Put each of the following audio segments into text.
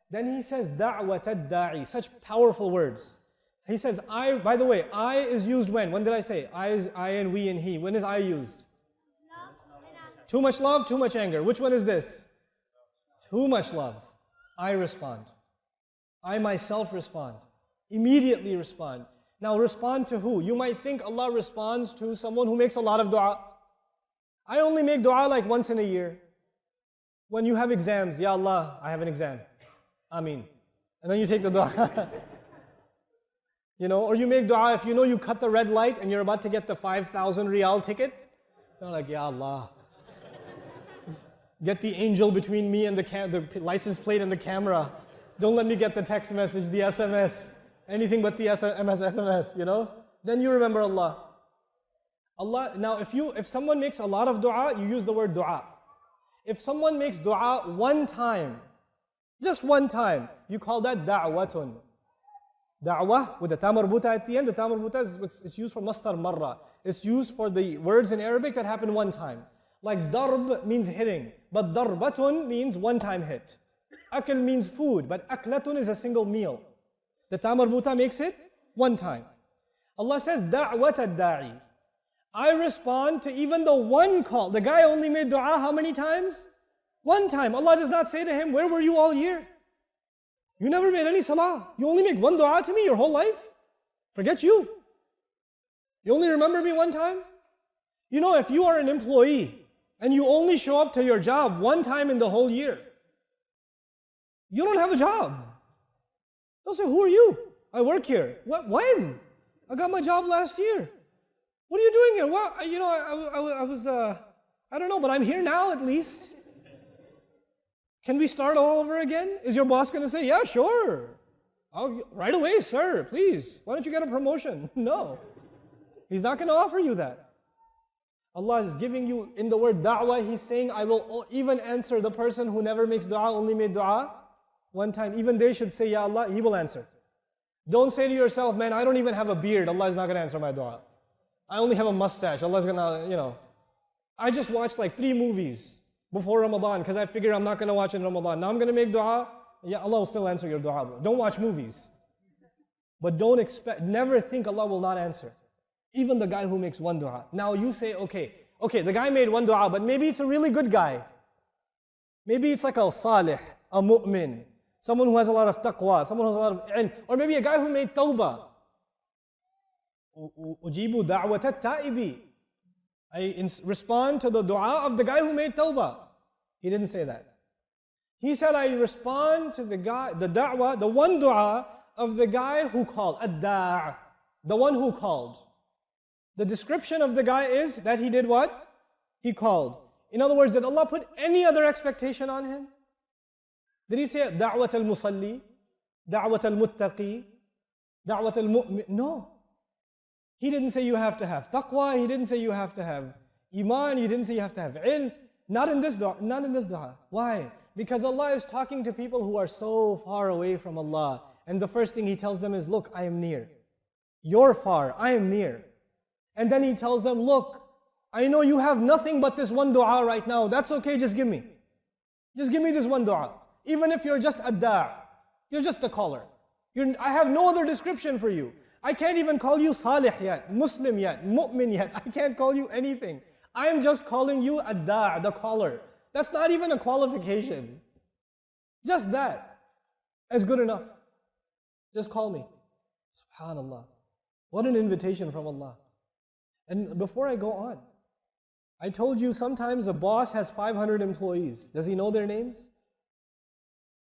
Then he says, دعوة الداعي. Such powerful words. He says, I, by the way, I is used when? When did I say? I is I and we and he. When is I used? Love and anger. Too much love, too much anger. Which one is this? Too much love. I respond. I myself respond. Immediately respond. Now respond to who? You might think Allah responds to someone who makes a lot of dua. I only make dua like once in a year. When you have exams, Ya Allah, I have an exam. Ameen. And then you take the dua. Or you make dua if you know you cut the red light and you're about to get the 5,000 riyal ticket. You're like, Ya Allah, get the angel between me and the license plate and the camera. Don't let me get the text message, the SMS, anything but the SMS, Then you remember Allah. Now if someone makes a lot of dua, you use the word dua. If someone makes dua one time, just one time, you call that da'watun. Da'wah with the ta marbuta at the end. The ta marbuta is used for mastar marra. It's used for the words in Arabic that happen one time. Like darb means hitting, but darbatun means one time hit. Akl means food, but aklatun is a single meal. The ta marbuta makes it one time. Allah says, da'wat ad-da'i. I respond to even the one call. The guy only made dua how many times? One time. Allah does not say to him, where were you all year? You never made any salah. You only make one dua to me your whole life? Forget you. You only remember me one time? If you are an employee and you only show up to your job one time in the whole year, you don't have a job. They'll say, who are you? I work here. What? When? I got my job last year. What are you doing here? What? I was, I don't know, but I'm here now at least. Can we start all over again? Is your boss going to say, yeah, sure. Right away, sir, please. Why don't you get a promotion? No. He's not going to offer you that. Allah is giving you, in the word da'wah, He's saying, I will even answer the person who never makes dua, only made dua one time. Even they should say, Ya Allah, He will answer. Don't say to yourself, man, I don't even have a beard. Allah is not going to answer my dua. I only have a mustache. Allah is going to, I just watched like 3 movies before Ramadan because I figure I'm not going to watch in Ramadan. Now I'm going to make dua. Yeah, Allah will still answer your dua, bro. Don't watch movies. But never think Allah will not answer. Even the guy who makes one dua. Now you say, okay, the guy made one dua, but maybe it's a really good guy. Maybe it's like a salih, a mu'min, someone who has a lot of taqwa, someone who has a lot of ilm, or maybe a guy who made tawbah. Ujibu da'wat at-ta'ibi. I respond to the dua of the guy who made tawbah. He didn't say that. He said, I respond to the da'wah, the one dua of the guy who called, ad-da', the one who called. The description of the guy is that he did what? He called. In other words, did Allah put any other expectation on him? Did He say, da'wat al-musalli, da'wat al-muttaqi, da'wat al-mu'min? No. He didn't say you have to have taqwa, He didn't say you have to have iman, He didn't say you have to have ilm. Not in this dua. Why? Because Allah is talking to people who are so far away from Allah. And the first thing He tells them is, look, I am near. You're far, I am near. And then He tells them, look, I know you have nothing but this one dua right now. That's okay, just give me. Just give me this one dua. Even if you're just ad-da', you're just a caller. I have no other description for you. I can't even call you salih yet, Muslim yet, mu'min yet. I can't call you anything. I am just calling you ad-da', the caller. That's not even a qualification. Just that is good enough. Just call me. SubhanAllah. What an invitation from Allah. And before I go on, I told you sometimes a boss has 500 employees. Does he know their names?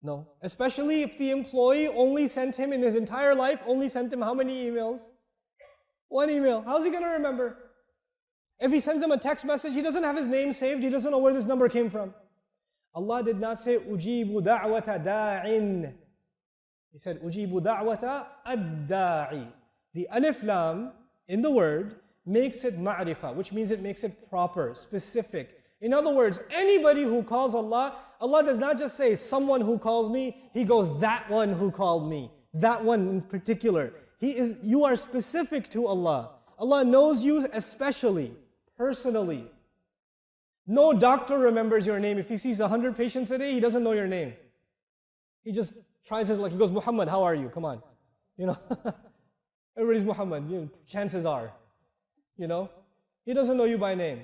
No. Especially if the employee only sent him in his entire life, only sent him how many emails? One email. How's he going to remember? If he sends him a text message, he doesn't have his name saved, he doesn't know where this number came from. Allah did not say, Ujibu da'wata da'in. He said, Ujibu da'wata ad-da'i. The alif lam in the word makes it ma'rifah, which means it makes it proper, specific. In other words, anybody who calls Allah, Allah does not just say, someone who calls me, He goes, that one who called me, that one in particular. You are specific to Allah. Allah knows you especially, personally. No doctor remembers your name. If he sees 100 patients a day, he doesn't know your name. He just tries his luck. He goes, Muhammad, how are you? Come on. You know, everybody's Muhammad. You know, chances are, you know, he doesn't know you by name.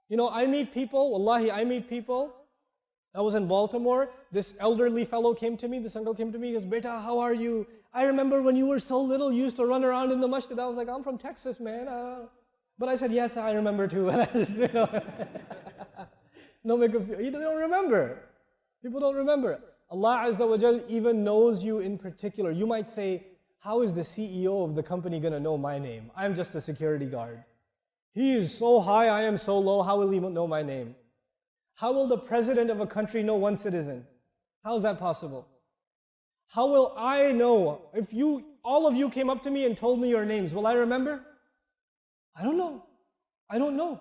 You know, I meet people, wallahi, I meet people. I was in Baltimore. This elderly fellow came to me, this uncle came to me. He goes, Beta, how are you? I remember when you were so little, you used to run around in the masjid. I was like, I'm from Texas, man. But I said, yes, I remember too. And I just, you know, no make a feel. They don't remember. People don't remember. Allah Azza wa Jal even knows you in particular. You might say, how is the CEO of the company going to know my name? I'm just a security guard. He is so high, I am so low. How will he know my name? How will the president of a country know one citizen? How is that possible? How will I know? If all of you came up to me and told me your names, will I remember? I don't know. I don't know.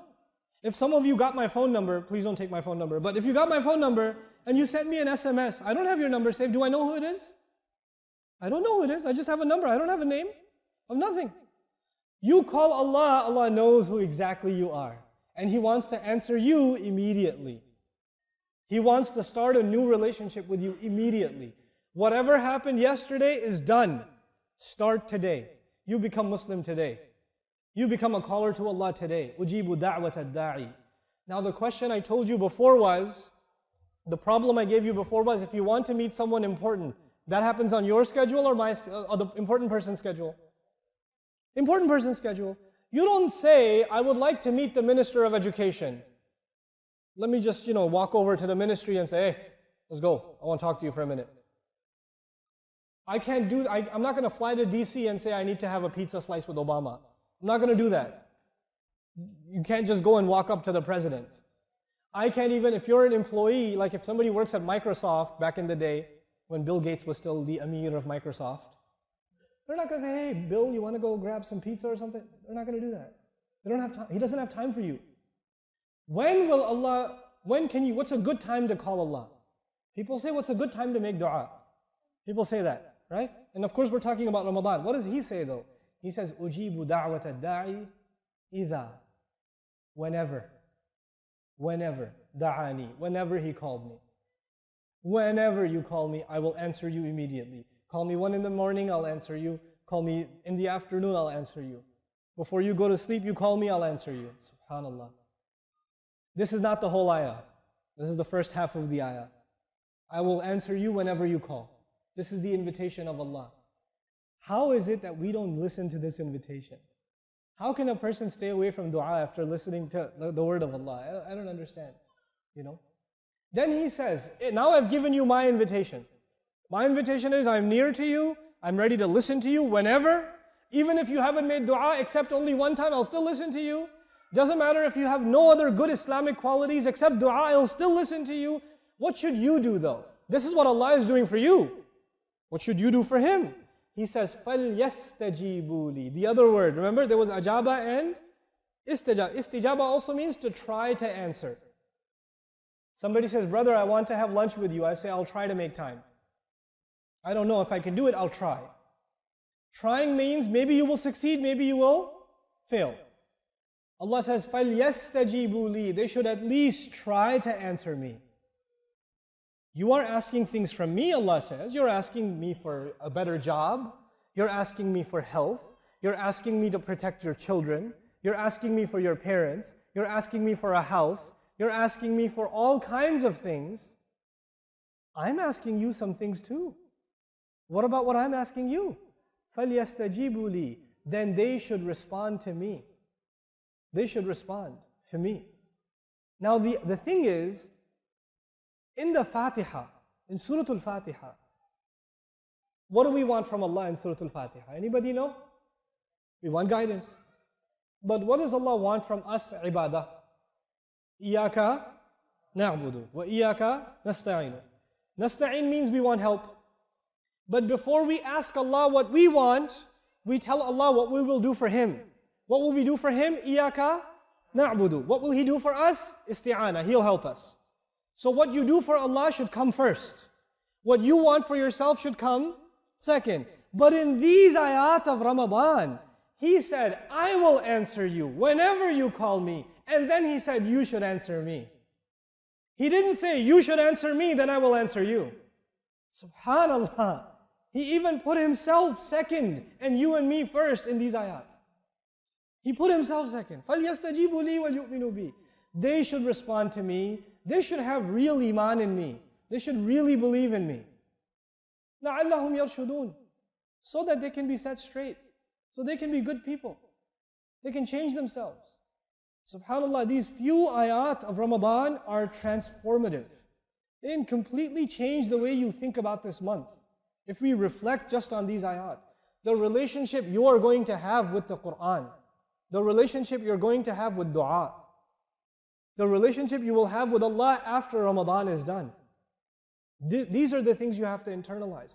If some of you got my phone number, please don't take my phone number, but if you got my phone number and you sent me an SMS, I don't have your number saved. Do I know who it is? I don't know who it is. I just have a number. I don't have a name of nothing. You call Allah, Allah knows who exactly you are. And He wants to answer you immediately. He wants to start a new relationship with you immediately. Whatever happened yesterday is done. Start today. You become Muslim today. You become a caller to Allah today. Ujibu da'wat ad-da'i. Now the question I told you before was, the problem I gave you before was, if you want to meet someone important, that happens on your schedule or the important person's schedule? Important person's schedule. You don't say, I would like to meet the Minister of Education. Let me just, walk over to the ministry and say, hey, let's go. I want to talk to you for a minute. I can't do that. I'm not going to fly to DC and say I need to have a pizza slice with Obama. I'm not going to do that. You can't just go and walk up to the president. I can't even, if you're an employee, like if somebody works at Microsoft back in the day, when Bill Gates was still the Amir of Microsoft, they're not going to say, hey, Bill, you want to go grab some pizza or something? They're not going to do that. They don't have time. He doesn't have time for you. What's a good time to call Allah? People say, what's a good time to make dua? People say that, right? And of course we're talking about Ramadan. What does he say though? He says, Ujibu da'wat ad-da'i idha. Whenever, da'ani, whenever he called me. Whenever you call me, I will answer you immediately. Call me 1 in the morning, I'll answer you. Call me in the afternoon, I'll answer you. Before you go to sleep, you call me, I'll answer you. SubhanAllah. This is not the whole ayah. This is the first half of the ayah. I will answer you whenever you call. This is the invitation of Allah. How is it that we don't listen to this invitation? How can a person stay away from dua after listening to the word of Allah? I don't understand. Then he says, now I've given you my invitation. My invitation is I'm near to you, I'm ready to listen to you whenever. Even if you haven't made dua except only one time, I'll still listen to you. Doesn't matter if you have no other good Islamic qualities except dua, I'll still listen to you. What should you do though? This is what Allah is doing for you. What should you do for Him? He says, فَلْيَسْتَجِيبُوا لِي. The other word, remember there was ajaba and istijaba. Istijaba also means to try to answer. Somebody says, brother, I want to have lunch with you. I say, I'll try to make time. I don't know if I can do it, I'll try. Trying means maybe you will succeed, maybe you will fail. Allah says, فَلْيَسْتَجِيبُوا لِي. They should at least try to answer me. You are asking things from me, Allah says. You're asking me for a better job. You're asking me for health. You're asking me to protect your children. You're asking me for your parents. You're asking me for a house. You're asking me for all kinds of things. I'm asking you some things too. What about what I'm asking you? فَلْيَسْتَجِيبُوا لِي. Then they should respond to me. They should respond to me. Now the thing is, in the Fatiha, in Surah Al-Fatiha, what do we want from Allah in Surah Al-Fatiha? Anybody know? We want guidance. But what does Allah want from us? Ibadah. إِيَّاكَ نَعْبُدُ وَإِيَّاكَ نَسْتَعِينُ. Nasta'in means we want help. But before we ask Allah what we want, we tell Allah what we will do for Him. What will we do for Him? إِيَّاكَ نَعْبُدُ. What will He do for us? Isti'ana. He'll help us. So what you do for Allah should come first. What you want for yourself should come second. But in these ayat of Ramadan, He said, I will answer you whenever you call me. And then He said, you should answer me. He didn't say, you should answer me, then I will answer you. Subhanallah. He even put himself second and you and me first in these ayat. He put himself second. فَلْيَسْتَجِيبُوا لِي وَلْيُؤْمِنُوا بِي. They should respond to me. They should have real iman in me. They should really believe in me. لَعَلَّهُمْ يَرْشُدُونَ. So that they can be set straight. So they can be good people. They can change themselves. SubhanAllah, these few ayat of Ramadan are transformative. They can completely change the way you think about this month. If we reflect just on these ayat, the relationship you are going to have with the Quran, the relationship you're going to have with dua, the relationship you will have with Allah after Ramadan is done. These are the things you have to internalize.